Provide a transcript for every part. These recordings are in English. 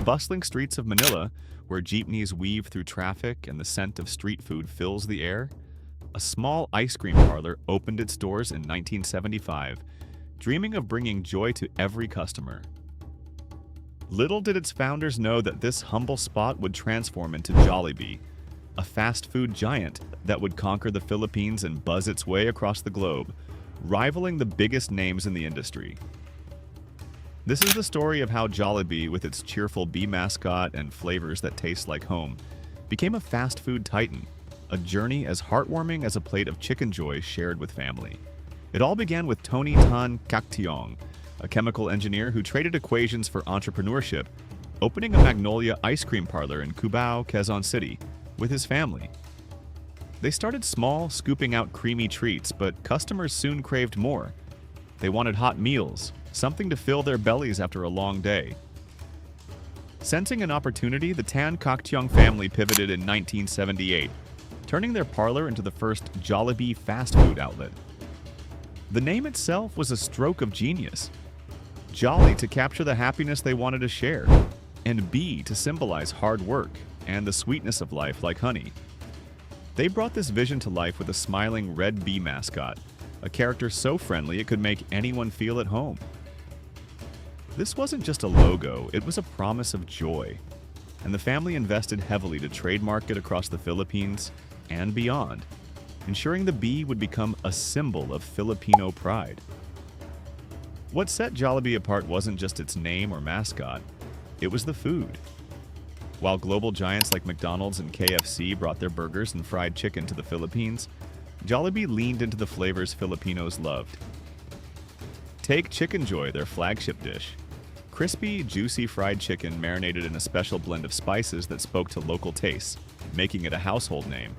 bustling streets of Manila, where jeepneys weave through traffic and the scent of street food fills the air, a small ice cream parlor opened its doors in 1975, dreaming of bringing joy to every customer. Little did its founders know that this humble spot would transform into Jollibee, a fast food giant that would conquer the Philippines and buzz its way across the globe, rivaling the biggest names in the industry. This is the story of how Jollibee, with its cheerful bee mascot and flavors that taste like home, became a fast food titan, a journey as heartwarming as a plate of Chickenjoy shared with family. It all began with Tony Tan Caktiong, a chemical engineer who traded equations for entrepreneurship, opening a Magnolia ice cream parlor in Cubao, Quezon City, with his family. They started small, scooping out creamy treats, but customers soon craved more. They wanted hot meals, something to fill their bellies after a long day. Sensing an opportunity, the Tan Caktiong family pivoted in 1978, turning their parlor into the first Jollibee fast food outlet. The name itself was a stroke of genius. Jolly to capture the happiness they wanted to share, and Bee to symbolize hard work and the sweetness of life like honey. They brought this vision to life with a smiling red bee mascot, a character so friendly it could make anyone feel at home. This wasn't just a logo, it was a promise of joy, and the family invested heavily to trademark it across the Philippines and beyond, ensuring the bee would become a symbol of Filipino pride. What set Jollibee apart wasn't just its name or mascot, it was the food. While global giants like McDonald's and KFC brought their burgers and fried chicken to the Philippines, Jollibee leaned into the flavors Filipinos loved. Take Chickenjoy, their flagship dish. Crispy, juicy fried chicken marinated in a special blend of spices that spoke to local tastes, making it a household name.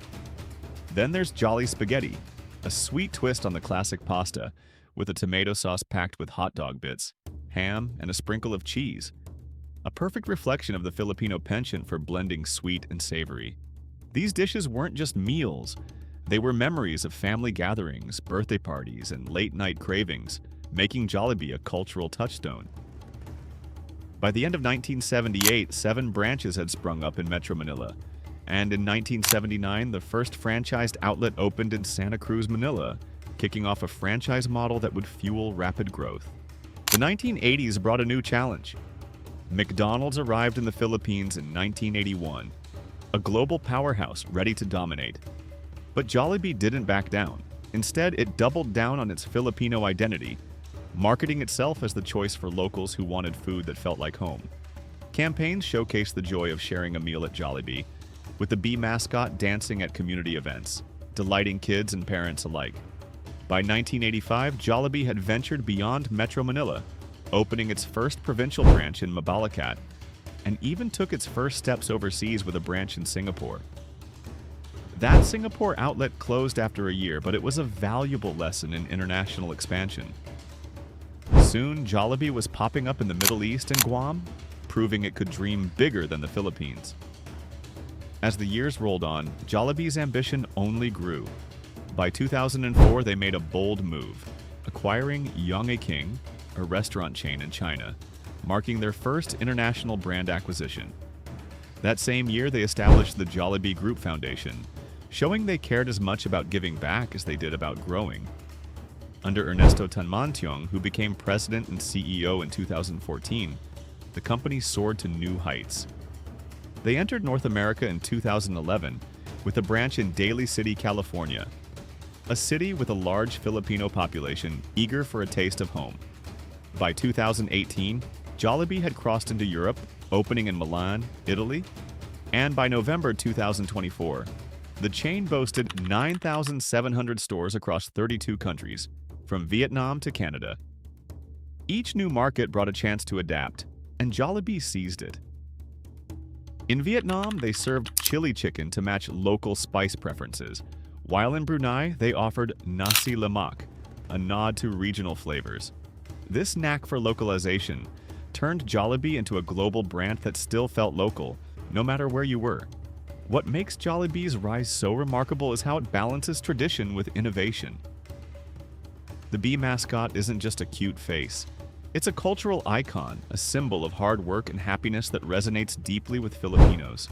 Then there's Jolly Spaghetti, a sweet twist on the classic pasta, with a tomato sauce packed with hot dog bits, ham, and a sprinkle of cheese. A perfect reflection of the Filipino penchant for blending sweet and savory. These dishes weren't just meals, they were memories of family gatherings, birthday parties, and late-night cravings, making Jollibee a cultural touchstone. By the end of 1978, 7 branches had sprung up in Metro Manila, and in 1979, the first franchised outlet opened in Santa Cruz, Manila, kicking off a franchise model that would fuel rapid growth. The 1980s brought a new challenge. McDonald's arrived in the Philippines in 1981, a global powerhouse ready to dominate. But Jollibee didn't back down. Instead, it doubled down on its Filipino identity, marketing itself as the choice for locals who wanted food that felt like home. Campaigns showcased the joy of sharing a meal at Jollibee, with the bee mascot dancing at community events, delighting kids and parents alike. By 1985, Jollibee had ventured beyond Metro Manila, opening its first provincial branch in Mabalacat, and even took its first steps overseas with a branch in Singapore. That Singapore outlet closed after a year, but it was a valuable lesson in international expansion. Soon, Jollibee was popping up in the Middle East and Guam, proving it could dream bigger than the Philippines. As the years rolled on, Jollibee's ambition only grew. By 2004, they made a bold move, acquiring Yonghe King, a restaurant chain in China, marking their first international brand acquisition. That same year, they established the Jollibee Group Foundation, showing they cared as much about giving back as they did about growing. Under Ernesto Tanmantiong, who became president and CEO in 2014, the company soared to new heights. They entered North America in 2011 with a branch in Daly City, California, a city with a large Filipino population eager for a taste of home. By 2018, Jollibee had crossed into Europe, opening in Milan, Italy, and by November 2024, the chain boasted 9,700 stores across 32 countries, from Vietnam to Canada. Each new market brought a chance to adapt, and Jollibee seized it. In Vietnam, they served chili chicken to match local spice preferences, while in Brunei, they offered nasi lemak, a nod to regional flavors. This knack for localization turned Jollibee into a global brand that still felt local, no matter where you were. What makes Jollibee's rise so remarkable is how it balances tradition with innovation. The bee mascot isn't just a cute face. It's a cultural icon, a symbol of hard work and happiness that resonates deeply with Filipinos.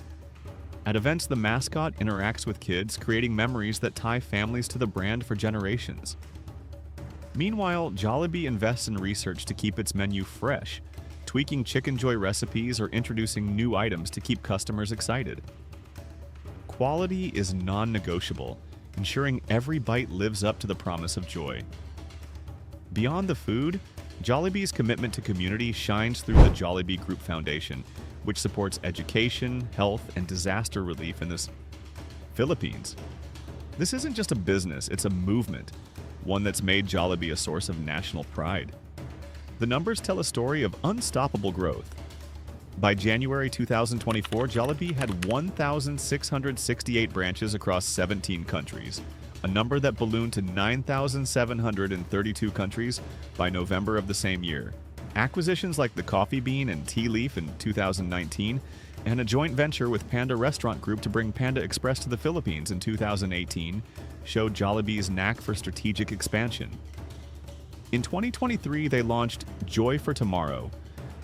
At events, the mascot interacts with kids, creating memories that tie families to the brand for generations. Meanwhile, Jollibee invests in research to keep its menu fresh, tweaking Chickenjoy recipes or introducing new items to keep customers excited. Quality is non-negotiable, ensuring every bite lives up to the promise of joy. Beyond the food, Jollibee's commitment to community shines through the Jollibee Group Foundation, which supports education, health, and disaster relief in the Philippines. This isn't just a business, it's a movement, one that's made Jollibee a source of national pride. The numbers tell a story of unstoppable growth. By January 2024, Jollibee had 1,668 branches across 17 countries, a number that ballooned to 9,732 countries by November of the same year. Acquisitions like the Coffee Bean and Tea Leaf in 2019, and a joint venture with Panda Restaurant Group to bring Panda Express to the Philippines in 2018 showed Jollibee's knack for strategic expansion. In 2023, they launched Joy for Tomorrow,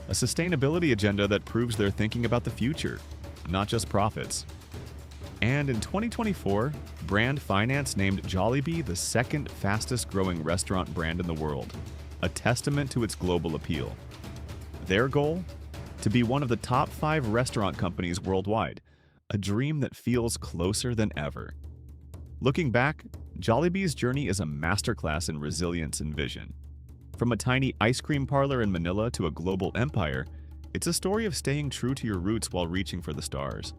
a sustainability agenda that proves they're thinking about the future, not just profits. And in 2024, Brand Finance named Jollibee the second fastest growing restaurant brand in the world, a testament to its global appeal. Their goal? To be one of the top 5 restaurant companies worldwide, a dream that feels closer than ever. Looking back, Jollibee's journey is a masterclass in resilience and vision. From a tiny ice cream parlor in Manila to a global empire, it's a story of staying true to your roots while reaching for the stars.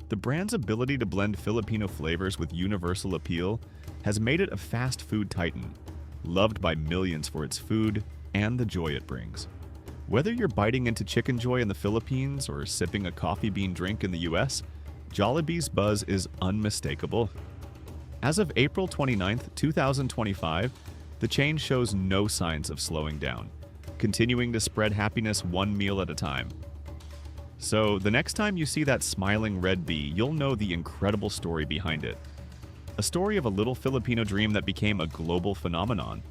The brand's ability to blend Filipino flavors with universal appeal has made it a fast food titan, loved by millions for its food and the joy it brings. Whether you're biting into Chickenjoy in the Philippines or sipping a coffee bean drink in the US, Jollibee's buzz is unmistakable. As of April 29, 2025, the chain shows no signs of slowing down, continuing to spread happiness one meal at a time. So, the next time you see that smiling red bee, you'll know the incredible story behind it. A story of a little Filipino dream that became a global phenomenon.